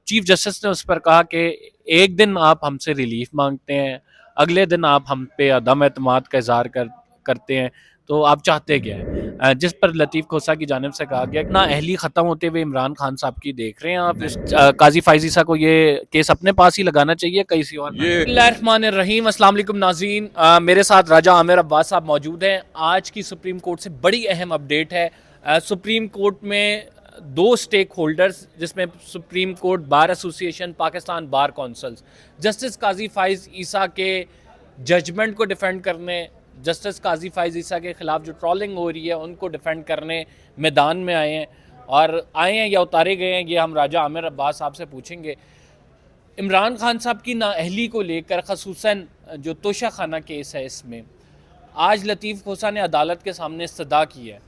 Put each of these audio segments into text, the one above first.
Chief justice ने उस पर कहा कि एक दिन आप हमसे रिलीफ मांगते हैं, अगले दिन आप हम पे अदम एतमाद का इजहार करते हैं, तो आप चाहते क्या है? जिस पर लतीफ़ खोसा की जानिब से कहा गया कि ना अहली ख़त्म होते हुए इमरान खान साहब की देख रहे हैं आप, इस काजी फायजी साहब को ये केस अपने पास ही लगाना चाहिए, किसी और ये बिस्मिल्लाहिर्रहमानिर्रहीम। अस्सलाम वालेकुम नाज़रीन, मेरे साथ राजा आमिर अब्बास साहब मौजूद हैं। आज की सुप्रीम कोर्ट से बड़ी अहम अपडेट है। सुप्रीम कोर्ट में दो स्टेक होल्डर्स, जिसमें supreme court bar association, Pakistan bar councils, justice Qazi Faez Isa के जजमेंट को डिफेंड करने, जस्टिस काजी फाइज ईसा के खिलाफ जो ट्रॉलिंग हो रही है उनको डिफेंड करने मैदान में आए हैं। और आए हैं या उतारे गए हैं, ये हम राजा आमिर अब्बास साहब से पूछेंगे। इमरान खान साहब की नाअहली को लेकर, खसूसन जो तोशा खाना केस है, इसमें आज लतीफ़ खोसा ने अदालत के सामने इस्तदा की है।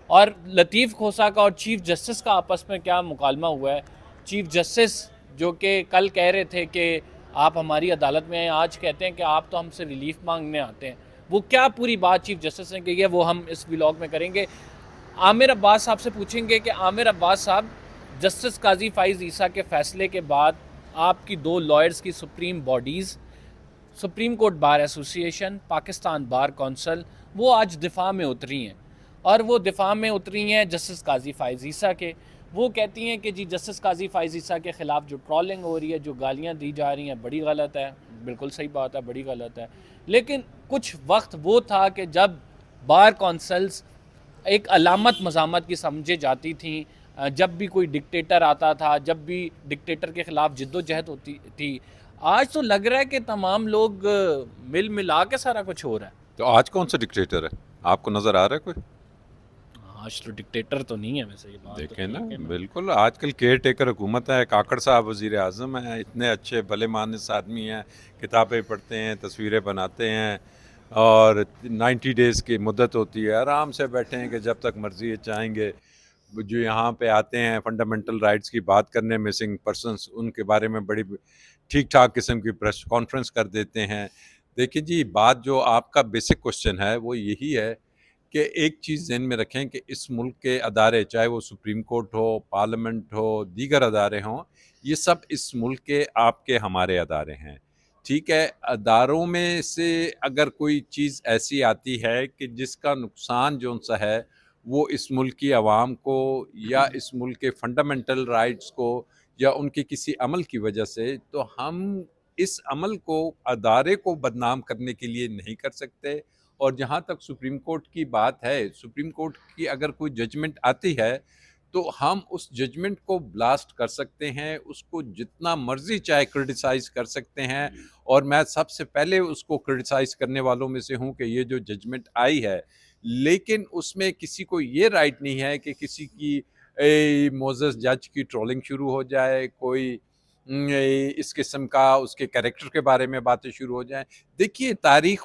और लतीफ़ खोसा का और चीफ़ जस्टिस का आपस में क्या मुकालमा हुआ है। चीफ़ जस्टिस जो कि कल कह रहे थे कि आप हमारी अदालत में आए, आज कहते हैं कि आप तो हमसे रिलीफ मांगने आते हैं। वो क्या पूरी बात चीफ़ जस्टिस ने कही है, वो हम इस व्लॉग में करेंगे। आमिर अब्बास साहब से पूछेंगे कि आमिर अब्बास साहब, जस्टिस काजी फाइज ईसा के फ़ैसले के बाद आपकी दो लॉयर्स की supreme bodies, supreme court bar association, Pakistan bar council, वो आज दिफा में उतरी हैं। और वो दिफा में उतरी हैं जस्टिस काजी फाइज ईसा के। वो कहती हैं कि जी जस्टिस काजी फाइज ईसा के ख़िलाफ़ जो ट्रॉलिंग हो रही है, जो गालियाँ दी जा रही हैं, बड़ी गलत है। बिल्कुल सही बात है, बड़ी गलत है। लेकिन कुछ वक्त वो था कि जब बार कौंसल्स एक अलामत मज़ामत की समझे जाती थी। जब भी कोई डिक्टेटर आता था, जब भी डिक्टेटर के ख़िलाफ़ जद्दोजहद होती थी। आज तो लग रहा है कि तमाम लोग मिल मिला के सारा कुछ हो रहा है। तो आज कौन सा डिक्टेटर है, आपको नजर आ रहा है कोई? आज तो डिक्टेटर तो नहीं है, वैसे ये बात तो देखें ना, ठीक है ना। बिल्कुल आजकल केयर टेकर हुकूमत है। काकड़ साहब वजीर आज़म हैं, इतने अच्छे भले मानस आदमी हैं, किताबें पढ़ते हैं, तस्वीरें बनाते हैं, और 90 डेज़ की मुद्दत होती है, आराम से बैठे हैं कि जब तक मर्जी चाहेंगे जो यहाँ पे आते हैं फंडामेंटल राइट्स की बात करने, मिसिंग पर्सनस उनके बारे में बड़ी ठीक ठाक किस्म की प्रेस कॉन्फ्रेंस कर देते हैं। देखिए जी, बात जो आपका बेसिक क्वेश्चन है वो यही है कि एक चीज़ ज़हन में रखें कि इस मुल्क के अदारे, चाहे वो सुप्रीम कोर्ट हो, पार्लियामेंट हो, दीगर अदारे हों, ये सब इस मुल्क के आपके हमारे अदारे हैं। ठीक है, अदारों में से अगर कोई चीज़ ऐसी आती है कि जिसका नुकसान जो-सा है वो इस मुल्क की आवाम को या इस मुल्क के फंडामेंटल राइट्स को या उनके किसी अमल की वजह से, तो हम इस अमल को, अदारे को बदनाम करने के लिए नहीं कर सकते। और जहाँ तक सुप्रीम कोर्ट की बात है, सुप्रीम कोर्ट की अगर कोई जजमेंट आती है तो हम उस जजमेंट को ब्लास्ट कर सकते हैं, उसको जितना मर्जी चाहे क्रिटिसाइज कर सकते हैं। और मैं सबसे पहले उसको क्रिटिसाइज करने वालों में से हूँ कि ये जो जजमेंट आई है, लेकिन उसमें किसी को ये राइट नहीं है कि किसी की मोजस जज की ट्रोलिंग शुरू हो जाए, कोई इस किस्म का उसके कैरेक्टर के बारे में बातें शुरू हो जाएं। देखिए, तारीख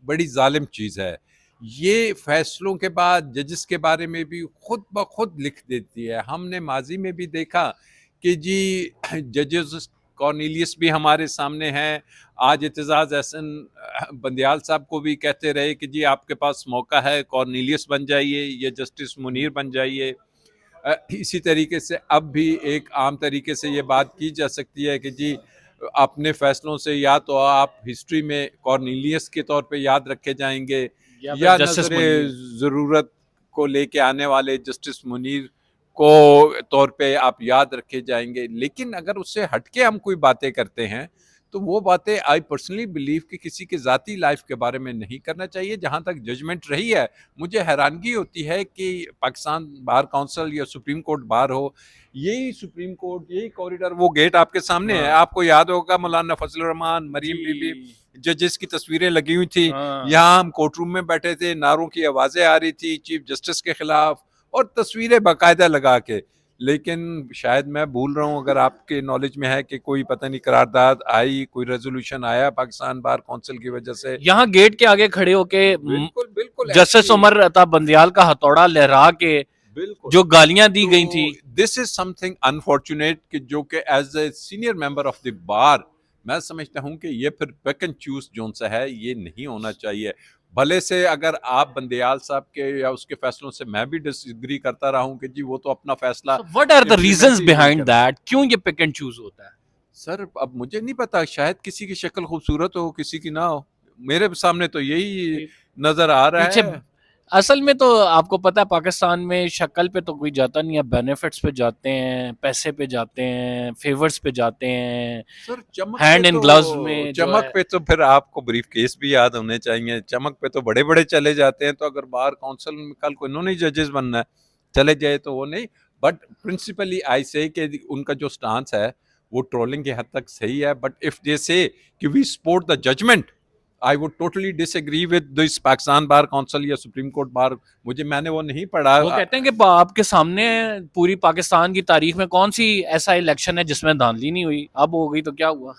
बड़ी जालिम चीज़ है। ये फैसलों के बाद जजेस के बारे में भी खुद ब खुद लिख देती है। हमने माजी में भी देखा कि जी जजेस कॉर्नेलियस भी हमारे सामने हैं। आज एतजाज़ एहसन बंदियाल साहब को भी कहते रहे कि जी आपके पास मौका है, कॉर्नेलियस बन जाइए या जस्टिस मुनीर बन जाइए। इसी तरीके से अब भी एक आम तरीके से ये बात की जा सकती है कि जी अपने फैसलों से या तो आप हिस्ट्री में कॉर्नेलियस के तौर पे याद रखे जाएंगे, या फिर या जस्टिस नज़र मुनीर। ज़रूरत को लेके आने वाले जस्टिस मुनीर को तौर पे आप याद रखे जाएंगे। लेकिन अगर उससे हटके हम कोई बातें करते हैं तो वो बातें आई पर्सनली बिलीव कि किसी के ज़ाती लाइफ के बारे में नहीं करना चाहिए। जहाँ तक जजमेंट रही है, मुझे हैरानगी होती है कि पाकिस्तान बार काउंसिल या सुप्रीम कोर्ट बार हो, यही सुप्रीम कोर्ट, यही कॉरिडोर, वो गेट आपके सामने है। हाँ आपको याद होगा मौलाना फजल रहमान, जी। मरीम बीबी, जजेस की तस्वीरें लगी हुई थी। हाँ यहाँ हम कोर्ट रूम में बैठे थे, नारों की आवाज़ें आ रही थी चीफ जस्टिस के खिलाफ, और तस्वीरें बाकायदा लगा के। लेकिन शायद मैं भूल रहा हूँ, अगर आपके नॉलेज में है कि कोई पता नहीं करारदाद आई, कोई रेजोल्यूशन आया पाकिस्तान बार काउंसिल की वजह से? यहाँ गेट के आगे खड़े होके बिल्कुल बिल्कुल जस्टिस ऐसी, उमर अता बंदियाल का हथौड़ा लहरा के बिल्कुल। जो गालियां दी तो गई थी। दिस इज समथिंग अनफॉर्चुनेट कि जो कि as a senior member of the bar मैं समझता हूं कि ये फिर पिक एंड चूज जोन सा है, ये नहीं होना चाहिए। भले से अगर आप बंदयाल साहब के या उसके फैसलों से मैं भी डिसएग्री करता रहा हूं कि जी वो तो अपना फैसला what are the implement reasons ही नहीं बिहाइंड कर रहे। दैट, क्यों ये पिक एंड चूज होता है? सर अब मुझे नहीं पता, शायद किसी की शक्ल खूबसूरत हो किसी की ना हो, मेरे सामने तो यही नजर आ रहा पीछे है। असल में तो आपको पता है पाकिस्तान में शक्ल पे तो कोई जाता नहीं है, बेनिफिट्स पे जाते हैं, पैसे पे जाते हैं, फेवर्स पे जाते हैं, सर हैंड इन ग्लव्स में जो चमक है। पे तो फिर आपको ब्रीफ केस भी याद होने चाहिए, चमक पे तो बड़े बड़े चले जाते हैं, तो अगर बार काउंसिल में कल को इन्होंने जजेस बनना है चले जाए तो वो नहीं। बट प्रिंसिपली आई से कि उनका जो स्टांस है वो ट्रोलिंग की हद तक सही है, बट इफ दे से कि we support the judgment, I would totally disagree with this Pakistan bar council या सुप्रीम कोर्ट बार। मैंने वो नहीं पढ़ा। वो कहते हैं कि आपके सामने पूरी पाकिस्तान की तारीख में कौन सी ऐसा इलेक्शन है जिसमें धांधली नहीं हुई, अब हो गई तो क्या हुआ?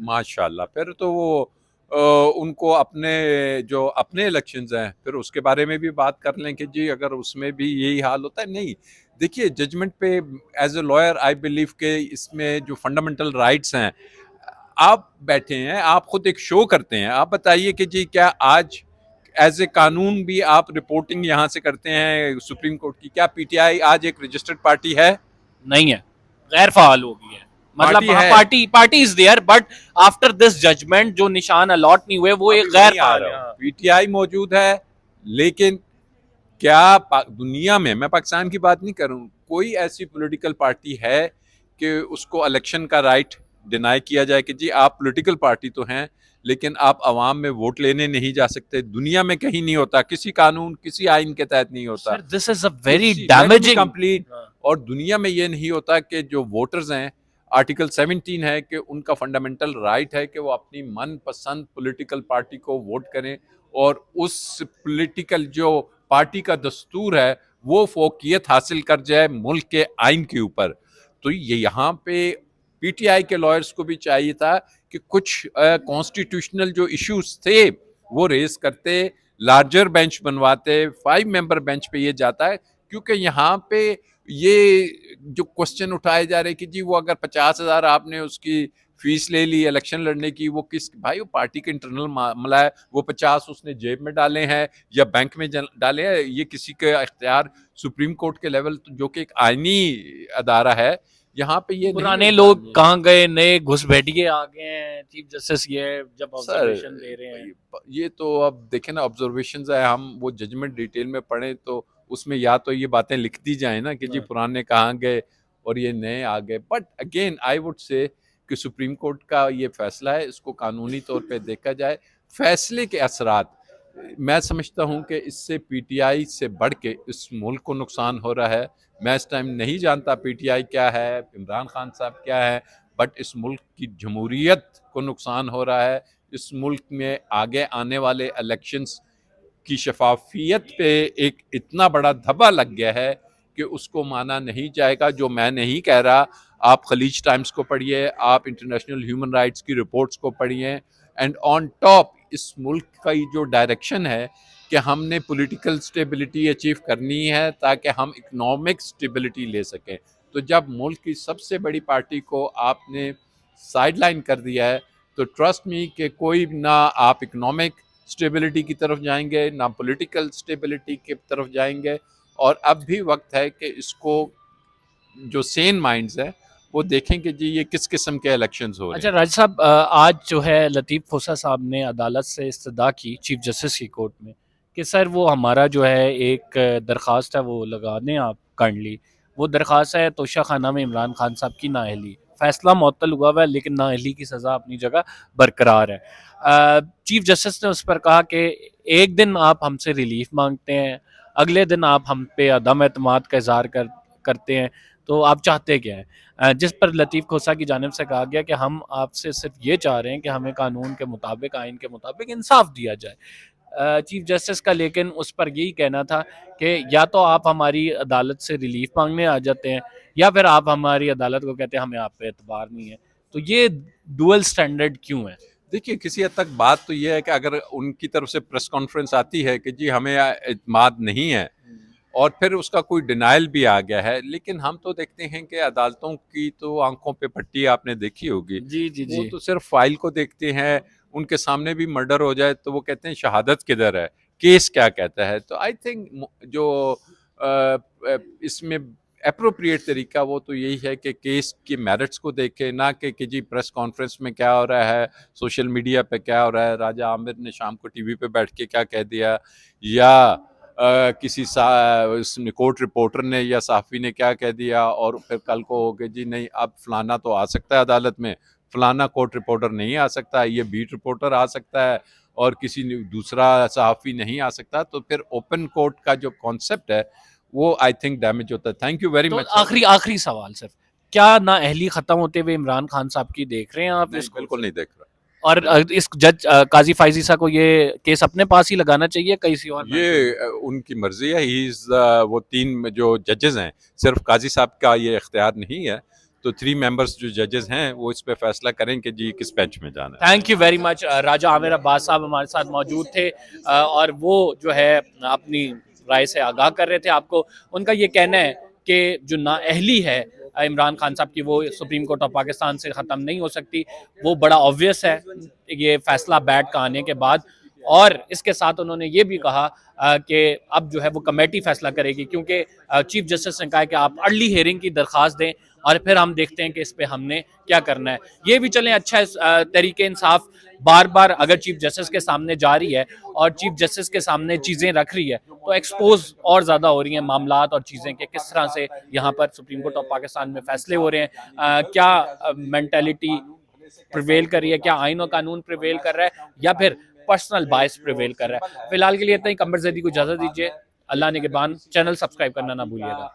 माशाल्लाह, फिर तो वो उनको अपने जो अपने इलेक्शंस हैं फिर उसके बारे में भी बात कर लें कि जी अगर उसमें भी यही हाल होता है। नहीं, देखिए जजमेंट पे as a lawyer I believe के इसमें जो फंडामेंटल राइट्स हैं, आप बैठे हैं, आप खुद एक शो करते हैं, आप बताइए कि जी क्या आज एज ए कानून भी आप रिपोर्टिंग यहाँ से करते हैं सुप्रीम कोर्ट की, क्या पीटीआई आज एक रजिस्टर्ड पार्टी है? नहीं है, गैर फाल हो गई है। मतलब पार्टी है, party is there, but after this judgement जो निशान अलॉट नहीं हुए वो एक अभी गैर वहीं आ फाल रहा है। हूँ, हाँ। पीटीआई मौजूद है, लेकिन क्या दुनिया में, मैं पाकिस्तान की बात नहीं करूं, कोई ऐसी पॉलिटिकल पार्टी है कि उसको इलेक्शन का राइट डिनाई किया जाए कि जी आप पॉलिटिकल पार्टी तो हैं लेकिन आप अवाम में वोट लेने नहीं जा सकते? दुनिया में कहीं नहीं होता, किसी कानून किसी आइन के तहत नहीं होता। Sir this is a very किसी डैमेजिंग। कंप्लीट, और दुनिया में ये नहीं होता कि जो वोटर्स हैं, आर्टिकल 17 है कि उनका फंडामेंटल राइट है कि वो अपनी मनपसंद पॉलिटिकल पार्टी को वोट करें और उस पॉलिटिकल जो पार्टी का दस्तूर है वो फोकियत हासिल कर जाए मुल्क के आइन के ऊपर। तो ये यहाँ पे पीटीआई के लॉयर्स को भी चाहिए था कि कुछ कॉन्स्टिट्यूशनल जो इश्यूज थे वो रेज करते, लार्जर बेंच बनवाते, 5 मेंबर बेंच पे ये जाता है, क्योंकि यहाँ पे ये जो क्वेश्चन उठाए जा रहे कि जी वो अगर 50,000 आपने उसकी फीस ले ली इलेक्शन लड़ने की, वो किस भाई, वो पार्टी के इंटरनल मामला है, वो 50 उसने जेब में डाले हैं या बैंक में डाले हैं, ये किसी के इख्तियार सुप्रीम कोर्ट के लेवल जो कि एक आईनी अदारा है, यहाँ पे ये नहीं पुराने होता। लोग कहाँ गए, नए घुसपैठिए आ गए हैं चीफ जस्टिस ये जब सर ऑब्जर्वेशन दे रहे हैं। ये तो अब देखें ना, ऑब्जर्वेशंस है, हम वो जजमेंट डिटेल में पढ़ें तो उसमें या तो ये बातें लिख दी जाए ना कि जी हाँ। पुराने कहाँ गए और ये नए आ गए। But again I would say कि सुप्रीम कोर्ट का ये फैसला है, इसको कानूनी तौर पे देखा जाए। फैसले के असरात मैं समझता हूँ कि इससे पीटीआई से बढ़ के इस मुल्क को नुकसान हो रहा है। मैं इस टाइम नहीं जानता पीटीआई क्या है, इमरान खान साहब क्या है, बट इस मुल्क की जमहूरियत को नुकसान हो रहा है। इस मुल्क में आगे आने वाले इलेक्शंस की शफाफियत पे एक इतना बड़ा धब्बा लग गया है कि उसको माना नहीं जाएगा। जो मैं नहीं कह रहा, आप खलीज टाइम्स को पढ़िए, आप इंटरनेशनल ह्यूमन राइट्स की रिपोर्ट्स को पढ़िए, एंड ऑन टॉप इस मुल्क का ये जो डायरेक्शन है कि हमने पॉलिटिकल स्टेबिलिटी अचीव करनी है ताकि हम इकोनॉमिक स्टेबिलिटी ले सकें। तो जब मुल्क की सबसे बड़ी पार्टी को आपने साइडलाइन कर दिया है तो ट्रस्ट मी कि कोई ना आप इकोनॉमिक स्टेबिलिटी की तरफ जाएंगे ना पॉलिटिकल स्टेबिलिटी की तरफ जाएंगे। और अब भी वक्त है कि इसको जो सेन माइंड्स हैं वो देखें कि जी ये किस किस्म के इलेक्शंस हो रहे अच्छा हैं। राज साहब, आज जो है लतीफ़ खोसा साहब ने अदालत से इस्तदा की चीफ जस्टिस की कोर्ट में कि सर वो हमारा जो है एक दरख्वास्त है वो लगा दें आप काइंडली। वो दरख्वास्त है तोशा खाना में इमरान खान साहब की नाअहली। फैसला मुअत्तल हुआ हुआ है लेकिन नाअहली की सज़ा अपनी जगह बरकरार है। चीफ जस्टिस ने उस पर कहा कि एक दिन आप हमसे रिलीफ मांगते हैं, अगले दिन आप हम पे अदम एतमाद का इजहार करते हैं, तो आप चाहते क्या है? जिस पर लतीफ़ खोसा की जानिब से कहा गया कि हम आपसे सिर्फ ये चाह रहे हैं कि हमें कानून के मुताबिक, आइन के मुताबिक इंसाफ दिया जाए। चीफ जस्टिस का लेकिन उस पर यही कहना था कि या तो आप हमारी अदालत से रिलीफ मांगने आ जाते हैं या फिर आप हमारी अदालत को कहते हैं हमें आप पे एतबार नहीं है। तो ये डुअल स्टैंडर्ड क्यों है? देखिए किसी हद तक बात तो ये है कि अगर उनकी तरफ से प्रेस कॉन्फ्रेंस आती है कि जी हमें एतमाद नहीं है और फिर उसका कोई डिनाइल भी आ गया है, लेकिन हम तो देखते हैं कि अदालतों की तो आंखों पे पट्टी आपने देखी होगी, जी जी वो जी। तो सिर्फ फाइल को देखते हैं, उनके सामने भी मर्डर हो जाए तो वो कहते हैं शहादत किधर है, केस क्या कहता है। तो आई थिंक जो इसमें अप्रोप्रिएट तरीका वो तो यही है कि केस के मेरिट्स को देखे, ना कि जी प्रेस कॉन्फ्रेंस में क्या हो रहा है, सोशल मीडिया पे क्या हो रहा है, राजा आमिर ने शाम को टीवी पे बैठ के क्या कह दिया, या किसी कोर्ट रिपोर्टर ने या सहाफ़ी ने क्या कह दिया, और फिर कल को हो गए जी नहीं अब फलाना तो आ सकता है अदालत में, फलाना कोर्ट रिपोर्टर नहीं आ सकता, ये बीट रिपोर्टर आ सकता है और किसी दूसरा सहाफ़ी नहीं आ सकता। तो फिर ओपन कोर्ट का जो कॉन्सेप्ट है वो आई थिंक डैमेज होता है। थैंक यू वेरी तो मच। आखिरी सवाल सर, क्या ना अहली खत्म होते हुए इमरान खान साहब की देख रहे हैं आप नहीं, इसको? बिल्कुल नहीं देख रहा। और इस जज काजी फाइजी सा को ये केस अपने पास ही लगाना चाहिए किसी और ये उनकी मर्जी है। ही इज वो 3 जो जजेस हैं, सिर्फ काजी साहब का ये इख्तियार नहीं है, तो 3 मेंबर्स जो जजेस हैं वो इस पे फैसला करें कि जी किस बेंच में जाना है। Thank you very much. Raja Amir Abbas sahab हमारे साथ मौजूद थे और वो जो है अपनी राय से आगाह कर रहे थे आपको। उनका ये कहना है कि जो नाअहली है इमरान खान साहब की, वो सुप्रीम कोर्ट ऑफ पाकिस्तान से ख़त्म नहीं हो सकती। वो बड़ा ऑब्वियस है ये फैसला बैठ का आने के बाद। और इसके साथ उन्होंने ये भी कहा कि अब जो है वो कमेटी फैसला करेगी, क्योंकि चीफ जस्टिस ने कहा है कि आप अर्ली हियरिंग की दरख्वास्त दें और फिर हम देखते हैं कि इस पे हमने क्या करना है। ये भी चलें, अच्छा है, तरीके इंसाफ बार बार अगर चीफ जस्टिस के सामने जा रही है और चीफ जस्टिस के सामने चीज़ें रख रही है तो एक्सपोज और ज़्यादा हो रही हैं मामलात और चीज़ें कि किस तरह से यहाँ पर सुप्रीम कोर्ट ऑफ पाकिस्तान में फैसले हो रहे हैं, क्या मेंटेलिटी प्रिवेल कर रही है, क्या आइन और कानून प्रिवेल कर रहा है या फिर पर्सनल बायस प्रिवेल कर रहा है। फिलहाल के लिए इतना ही। कमर जदी को इजाज़त दीजिए। अल्लाह निगहबान। चैनल सब्सक्राइब करना ना भूलिएगा।